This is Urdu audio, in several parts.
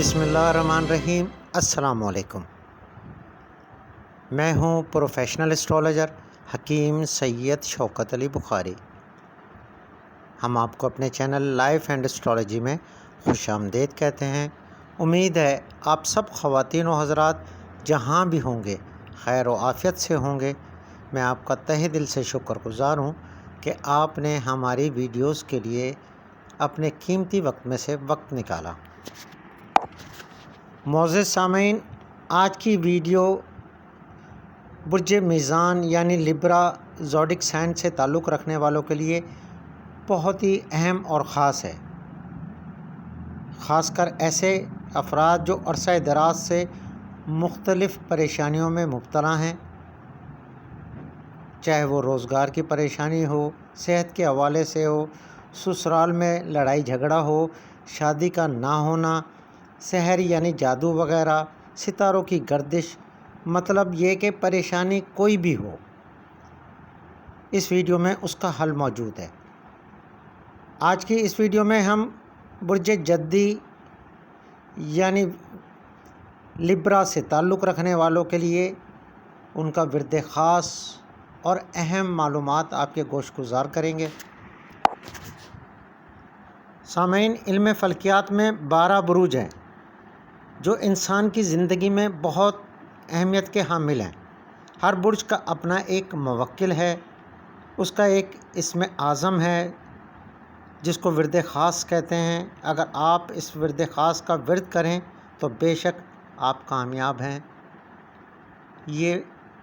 بسم اللہ الرحمن الرحیم۔ السلام علیکم۔ میں ہوں پروفیشنل اسٹرالوجر حکیم سید شوکت علی بخاری۔ ہم آپ کو اپنے چینل لائف اینڈ اسٹرالوجی میں خوش آمدید کہتے ہیں۔ امید ہے آپ سب خواتین و حضرات جہاں بھی ہوں گے خیر و عافیت سے ہوں گے۔ میں آپ کا تہہ دل سے شکر گزار ہوں کہ آپ نے ہماری ویڈیوز کے لیے اپنے قیمتی وقت میں سے وقت نکالا۔ معزز سامعین، آج کی ویڈیو برج میزان یعنی لیبرا زوڈک سائن سے تعلق رکھنے والوں کے لیے بہت ہی اہم اور خاص ہے، خاص کر ایسے افراد جو عرصہ دراز سے مختلف پریشانیوں میں مبتلا ہیں، چاہے وہ روزگار کی پریشانی ہو، صحت کے حوالے سے ہو، سسرال میں لڑائی جھگڑا ہو، شادی کا نہ ہونا، سحر یعنی جادو وغیرہ، ستاروں کی گردش، مطلب یہ کہ پریشانی کوئی بھی ہو، اس ویڈیو میں اس کا حل موجود ہے۔ آج کی اس ویڈیو میں ہم برج جدی یعنی لیبرا سے تعلق رکھنے والوں کے لیے ان کا ورد خاص اور اہم معلومات آپ کے گوش گزار کریں گے۔ سامعین، علم فلکیات میں 12 بروج ہیں جو انسان کی زندگی میں بہت اہمیت کے حامل ہیں۔ ہر برج کا اپنا ایک موکل ہے، اس کا ایک اسم اعظم ہے جس کو ورد خاص کہتے ہیں۔ اگر آپ اس ورد خاص کا ورد کریں تو بے شک آپ کامیاب ہیں۔ یہ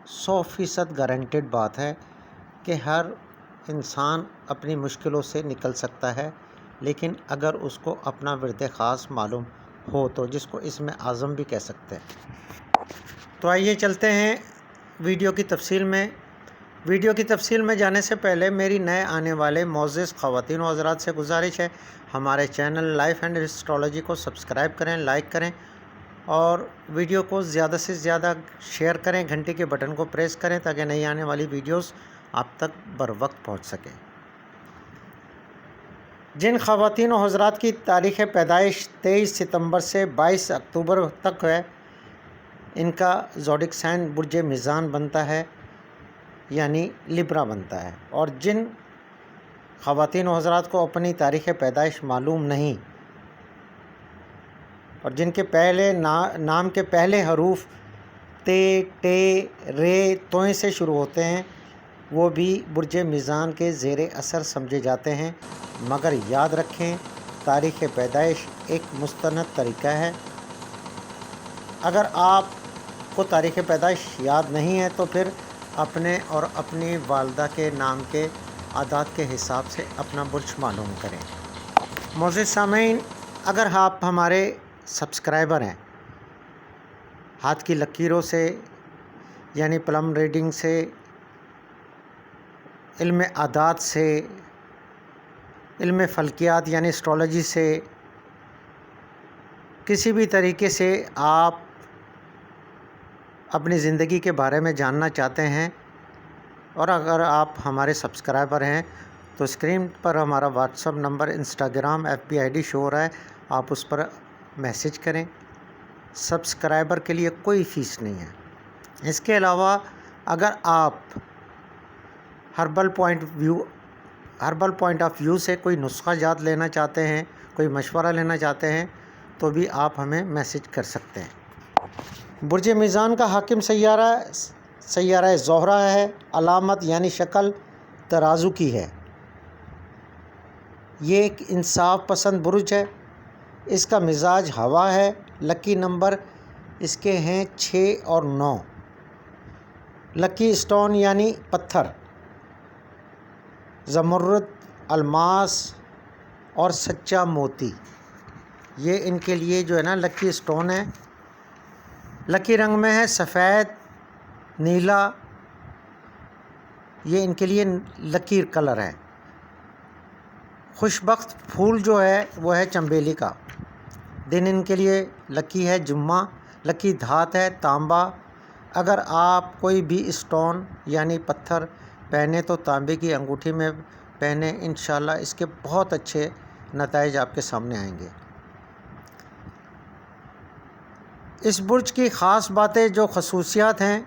100% گارنٹیڈ بات ہے کہ ہر انسان اپنی مشکلوں سے نکل سکتا ہے، لیکن اگر اس کو اپنا ورد خاص معلوم ہو تو، جس کو اسم اعظم بھی کہہ سکتے ہیں۔ تو آئیے چلتے ہیں ویڈیو کی تفصیل میں۔ ویڈیو کی تفصیل میں جانے سے پہلے میری نئے آنے والے معزز خواتین و حضرات سے گزارش ہے، ہمارے چینل لائف اینڈ اسٹرالوجی کو سبسکرائب کریں، لائک کریں اور ویڈیو کو زیادہ سے زیادہ شیئر کریں، گھنٹی کے بٹن کو پریس کریں تاکہ نئی آنے والی ویڈیوز آپ تک بر وقت پہنچ سکیں۔ جن خواتین و حضرات کی تاریخ پیدائش 23 ستمبر سے 22 اکتوبر تک ہے، ان کا زوڈک سائن برج میزان بنتا ہے یعنی لیبرا بنتا ہے، اور جن خواتین و حضرات کو اپنی تاریخ پیدائش معلوم نہیں اور جن کے پہلے نام کے پہلے حروف تے، ٹے، رے، توئیں سے شروع ہوتے ہیں، وہ بھی برج میزان کے زیر اثر سمجھے جاتے ہیں۔ مگر یاد رکھیں، تاریخ پیدائش ایک مستند طریقہ ہے۔ اگر آپ کو تاریخ پیدائش یاد نہیں ہے تو پھر اپنے اور اپنی والدہ کے نام کے اعداد کے حساب سے اپنا برج معلوم کریں۔ معزز سامعین، اگر آپ ہمارے سبسکرائبر ہیں، ہاتھ کی لکیروں سے یعنی پلم ریڈنگ سے، علم اعداد سے، علم فلکیات یعنی اسٹرالوجی سے، کسی بھی طریقے سے آپ اپنی زندگی کے بارے میں جاننا چاہتے ہیں، اور اگر آپ ہمارے سبسکرائبر ہیں تو اسکرین پر ہمارا what's app number, Instagram, FB ID شو ہو رہا ہے، آپ اس پر میسج کریں۔ سبسکرائبر کے لیے کوئی فیس نہیں ہے۔ اس کے علاوہ اگر آپ ہربل پوائنٹ آف ویو سے کوئی نسخہ جات لینا چاہتے ہیں، کوئی مشورہ لینا چاہتے ہیں تو بھی آپ ہمیں میسج کر سکتے ہیں۔ برج میزان کا حاکم سیارہ زہرہ ہے، علامت یعنی شکل ترازو کی ہے۔ یہ ایک انصاف پسند برج ہے، اس کا مزاج ہوا ہے۔ لکی نمبر اس کے ہیں 6 اور 9۔ لکی اسٹون یعنی پتھر زمرد، الماس اور سچا موتی، یہ ان کے لیے جو ہے نا لکی اسٹون ہے۔ لکی رنگ میں ہے سفید، نیلا، یہ ان کے لیے لکی کلر ہے۔ خوش بخت پھول جو ہے وہ ہے چنبیلی کا۔ دن ان کے لیے لکی ہے جمعہ۔ لکی دھات ہے تانبا۔ اگر آپ کوئی بھی اسٹون یعنی پتھر پہنے تو تانبے کی انگوٹھی میں پہنے، انشاءاللہ اس کے بہت اچھے نتائج آپ کے سامنے آئیں گے۔ اس برج کی خاص باتیں جو خصوصیات ہیں،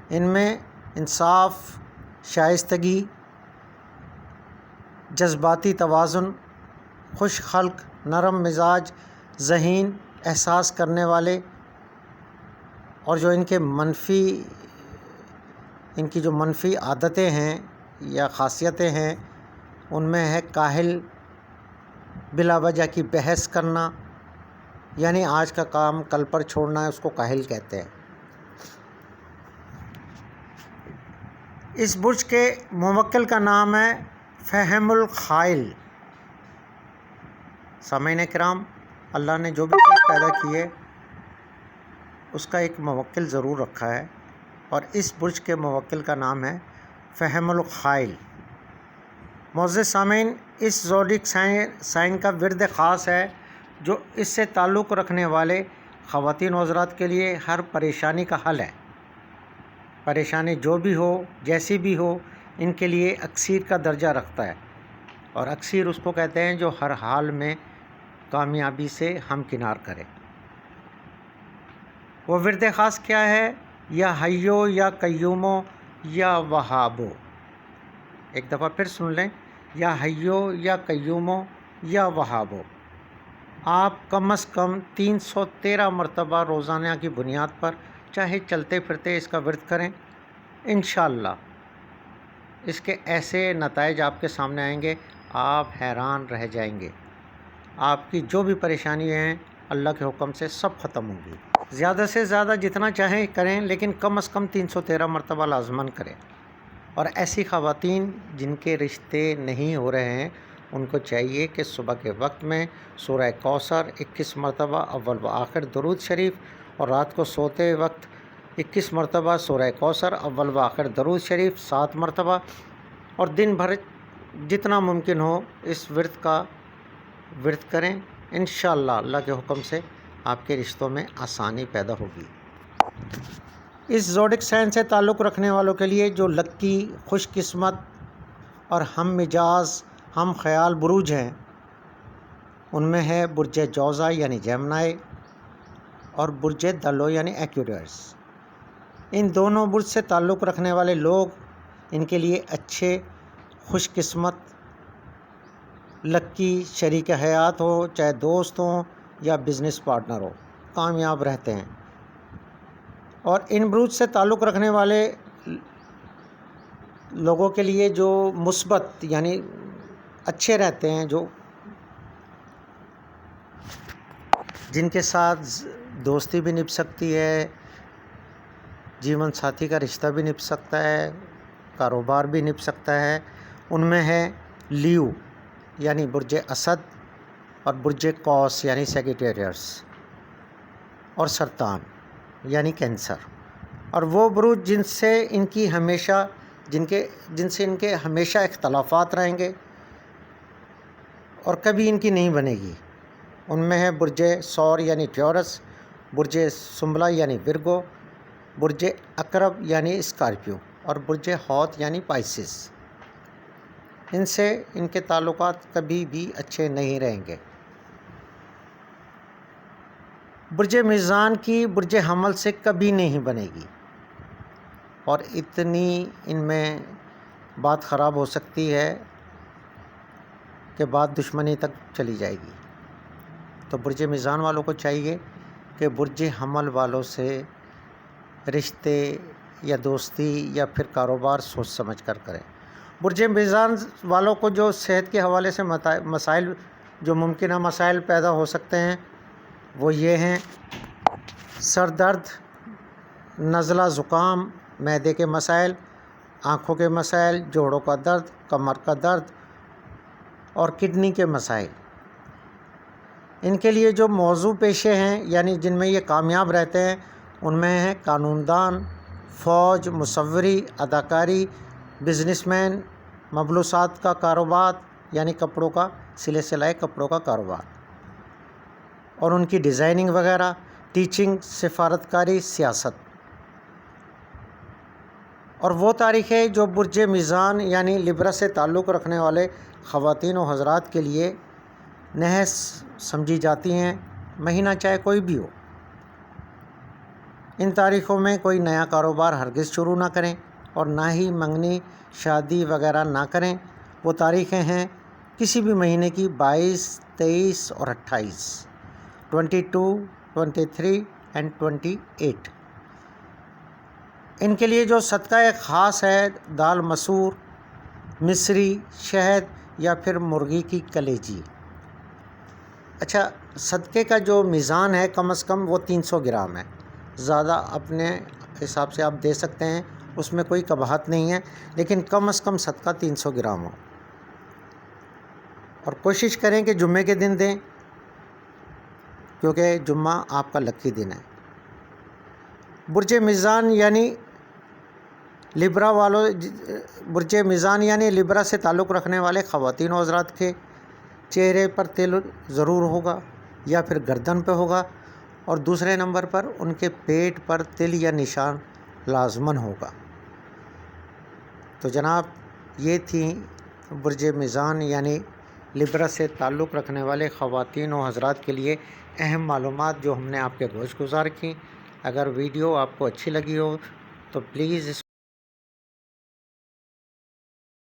ان میں انصاف، شائستگی، جذباتی توازن، خوش خلق، نرم مزاج، ذہین، احساس کرنے والے، اور جو ان کی جو منفی عادتیں ہیں یا خاصیتیں ہیں، ان میں ہے کاہل، بلا وجہ کی بحث کرنا، یعنی آج کا کام کل پر چھوڑنا ہے، اس کو کاہل کہتے ہیں۔ اس برج کے موکل کا نام ہے فہم الخائل۔ سامعین کرام، اللہ نے جو بھی چیز پیدا کی ہے اس کا ایک موکل ضرور رکھا ہے، اور اس برج کے موکل کا نام ہے فہم الخائل۔ معزز سامعین، اس زوڈک سائن کا ورد خاص ہے جو اس سے تعلق رکھنے والے خواتین و حضرات کے لیے ہر پریشانی کا حل ہے۔ پریشانی جو بھی ہو، جیسی بھی ہو، ان کے لیے اکسیر کا درجہ رکھتا ہے، اور اکسیر اس کو کہتے ہیں جو ہر حال میں کامیابی سے ہمکنار کرے۔ وہ ورد خاص کیا ہے؟ یا حیو یا قیومو یا وہابو۔ ایک دفعہ پھر سن لیں، یا حیو یا قیومو یا وہابو۔ آپ کم از کم 313 مرتبہ روزانہ کی بنیاد پر چاہے چلتے پھرتے اس کا ورد کریں، انشاءاللہ اس کے ایسے نتائج آپ کے سامنے آئیں گے، آپ حیران رہ جائیں گے۔ آپ کی جو بھی پریشانیاں ہیں اللہ کے حکم سے سب ختم ہوں گی۔ زیادہ سے زیادہ جتنا چاہیں کریں، لیکن کم از کم 313 مرتبہ لازماً کریں۔ اور ایسی خواتین جن کے رشتے نہیں ہو رہے ہیں، ان کو چاہیے کہ صبح کے وقت میں سورہ کوثر 21 مرتبہ اول و آخر درود شریف، اور رات کو سوتے وقت 21 مرتبہ سورہ کوثر اول و آخر درود شریف 7 مرتبہ، اور دن بھر جتنا ممکن ہو اس ورد کا ورد کریں۔ انشاءاللہ اللہ کے حکم سے آپ کے رشتوں میں آسانی پیدا ہوگی۔ اس زوڈک سائن سے تعلق رکھنے والوں کے لیے جو لکی، خوش قسمت اور ہم مجاز، ہم خیال بروج ہیں، ان میں ہے برج جوزا یعنی جیمنائی، اور برج دلو یعنی ایکویریس۔ ان دونوں برج سے تعلق رکھنے والے لوگ، ان کے لیے اچھے، خوش قسمت، لکی شریک حیات ہو، چاہے دوست ہوں یا بزنس پارٹنر ہو، کامیاب رہتے ہیں۔ اور ان بروج سے تعلق رکھنے والے لوگوں کے لیے جو مثبت یعنی اچھے رہتے ہیں، جو جن کے ساتھ دوستی بھی نبھ سکتی ہے، جیون ساتھی کا رشتہ بھی نبھ سکتا ہے، کاروبار بھی نبھ سکتا ہے، ان میں ہے لیو یعنی برج اسد، اور برج قوس یعنی سیگیٹیریس، اور سرطان یعنی کینسر۔ اور وہ بروج جن سے ان کے ہمیشہ اختلافات رہیں گے اور کبھی ان کی نہیں بنے گی، ان میں ہے برج ثور یعنی ٹیورس، برج سنبلہ یعنی ورگو، برج عقرب یعنی اسکارپیو، اور برج حوت یعنی پائسس۔ ان سے ان کے تعلقات کبھی بھی اچھے نہیں رہیں گے۔ برج میزان کی برج حمل سے کبھی نہیں بنے گی، اور اتنی ان میں بات خراب ہو سکتی ہے کہ بات دشمنی تک چلی جائے گی۔ تو برج میزان والوں کو چاہیے کہ برج حمل والوں سے رشتے یا دوستی یا پھر کاروبار سوچ سمجھ کر کریں۔ برج میزان والوں کو جو صحت کے حوالے سے مسائل، جو ممکنہ مسائل پیدا ہو سکتے ہیں، وہ یہ ہیں: سر درد، نزلہ، زکام، معدے کے مسائل، آنکھوں کے مسائل، جوڑوں کا درد، کمر کا درد، اور کڈنی کے مسائل۔ ان کے لیے جو موضوع پیشے ہیں یعنی جن میں یہ کامیاب رہتے ہیں، ان میں ہیں قانون دان، فوج، مصوری، اداکاری، بزنس مین، ملبوسات کا کاروبار یعنی کپڑوں کا سلے سلائی کپڑوں کا کاروبار، اور ان کی ڈیزائننگ وغیرہ، ٹیچنگ، سفارتکاری، سیاست۔ اور وہ تاریخیں جو برج میزان یعنی لبرا سے تعلق رکھنے والے خواتین و حضرات کے لیے نحس سمجھی جاتی ہیں، مہینہ چاہے کوئی بھی ہو، ان تاریخوں میں کوئی نیا کاروبار ہرگز شروع نہ کریں اور نہ ہی منگنی شادی وغیرہ نہ کریں۔ وہ تاریخیں ہیں کسی بھی مہینے کی 22، 23 اور 28، 22، 23 اور 28۔ ان کے لیے جو صدقہ خاص ہے دال مسور، مصری، شہد یا پھر مرغی کی کلیجی۔ اچھا، صدقے کا جو میزان ہے کم از کم وہ 300 گرام ہے۔ زیادہ اپنے حساب سے آپ دے سکتے ہیں، اس میں کوئی قباحت نہیں ہے، لیکن کم از کم صدقہ 300 گرام ہو۔ اور کوشش کریں کہ جمعے کے دن دیں، کیونکہ جمعہ آپ کا لکی دن ہے۔ برج میزان یعنی لیبرا سے تعلق رکھنے والے خواتین و حضرات کے چہرے پر تل ضرور ہوگا یا پھر گردن پہ ہوگا، اور دوسرے نمبر پر ان کے پیٹ پر تل یا نشان لازماً ہوگا۔ تو جناب، یہ تھی برج میزان یعنی لیبرا سے تعلق رکھنے والے خواتین و حضرات کے لیے اہم معلومات جو ہم نے آپ کے گوش گزار کی۔ اگر ویڈیو آپ کو اچھی لگی ہو تو پلیز اس